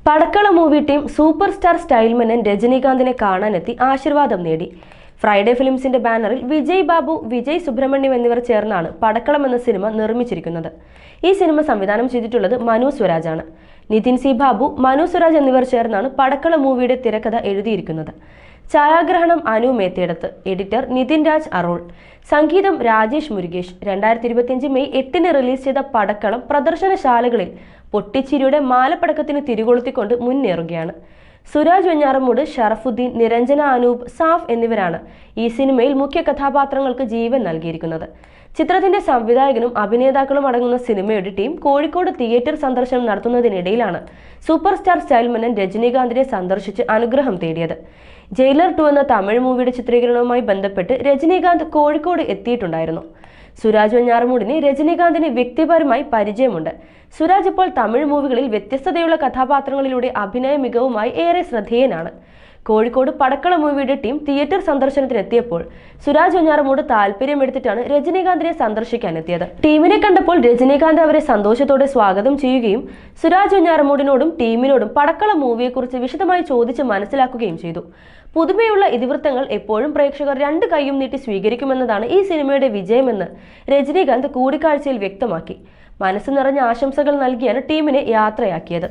പടക്കള movie team super star സ്റ്റൈൽമന്നൻ രജനീകാന്തിനെ കാണാനെത്തി ആശീർവാദം നേടി. Friday ഫിലിംസിന്റെ ബാനറിൽ വിജയ് ബാബു, വിജയ് സുബ്രഹ്മണ്യം എന്നിവർ ചേർന്നാണ് പടക്കളം എന്ന സിനിമ നിർമ്മിച്ചിരിക്കുന്നത്. ഈ സിനിമ സംവിധാനം ചെയ്തിട്ടുള്ളത് മനു സ്വരാജാണ്. നിതിൻ സി ബാബു, മനു സ്വരാജ് എന്നിവർ ചേർന്നാണ് പടക്കള മൂവിയുടെ തിരക്കഥ എഴുതിയിരിക്കുന്നത്. ഛായാഗ്രഹണം അനു മേത്തേടത്ത്, എഡിറ്റർ നിതിൻ രാജ് അറോൾ, സംഗീതം രാജേഷ് മുരുകേഷ്. 2025 മെയ് 8 റിലീസ് ചെയ്ത പടക്കളം പ്രദർശനശാലകളിൽ പൊട്ടിച്ചിരിയുടെ മാലപ്പടക്കത്തിന് തിരികൊളുത്തിക്കൊണ്ട് മുന്നേറുകയാണ്. സുരാജ് വെഞ്ഞാറമൂട്, ഷറഫുദ്ദീൻ, നിരഞ്ജന അനൂപ്, സാഫ് എന്നിവരാണ് ഈ സിനിമയിൽ മുഖ്യ കഥാപാത്രങ്ങൾക്ക് ജീവൻ നൽകിയിരിക്കുന്നത്. ചിത്രത്തിന്റെ സംവിധായകനും അഭിനേതാക്കളും അടങ്ങുന്ന സിനിമയുടെ ടീം കോഴിക്കോട് തിയേറ്റർ സന്ദർശനം നടത്തുന്നതിനിടയിലാണ് സൂപ്പർ സ്റ്റാർ സ്റ്റൈൽമന്നൻ രജനീകാന്തിനെ സന്ദർശിച്ച് അനുഗ്രഹം തേടിയത്. ജയിലർ 2 എന്ന തമിഴ് മൂവിയുടെ ചിത്രീകരണവുമായി ബന്ധപ്പെട്ട് രജനീകാന്ത് കോഴിക്കോട് എത്തിയിട്ടുണ്ടായിരുന്നു. സുരാജ് വെഞ്ഞാറമൂടിന് രജനീകാന്തിന് വ്യക്തിപരമായി പരിചയമുണ്ട്. സുരാജ് ഇപ്പോൾ തമിഴ് മൂവികളിൽ വ്യത്യസ്തതയുള്ള കഥാപാത്രങ്ങളിലൂടെ അഭിനയ മികവുമായി ഏറെ ശ്രദ്ധേയനാണ്. കോഴിക്കോട് പടക്കള മൂവിയുടെ ടീം തിയേറ്റർ സന്ദർശനത്തിനെത്തിയപ്പോൾ സുരാജ് വെഞ്ഞാറമൂട് താല്പര്യമെടുത്തിട്ടാണ് രജനീകാന്തിനെ സന്ദർശിക്കാനെത്തിയത്. ടീമിനെ കണ്ടപ്പോൾ രജനീകാന്ത് അവരെ സന്തോഷത്തോടെ സ്വാഗതം ചെയ്യുകയും സുരാജ് വെഞ്ഞാറമൂടിനോടും ടീമിനോടും പടക്കള മൂവിയെക്കുറിച്ച് വിശദമായി ചോദിച്ച് മനസ്സിലാക്കുകയും ചെയ്തു. പുതുമയുള്ള ഇതിവൃത്തങ്ങൾ എപ്പോഴും പ്രേക്ഷകർ 2 കൈയും നീട്ടി സ്വീകരിക്കുമെന്നതാണ് ഈ സിനിമയുടെ വിജയമെന്ന് രജനീകാന്ത് കൂടിക്കാഴ്ചയിൽ വ്യക്തമാക്കി. മനസ്സ് നിറഞ്ഞ ആശംസകൾ നൽകിയാണ് ടീമിനെ യാത്രയാക്കിയത്.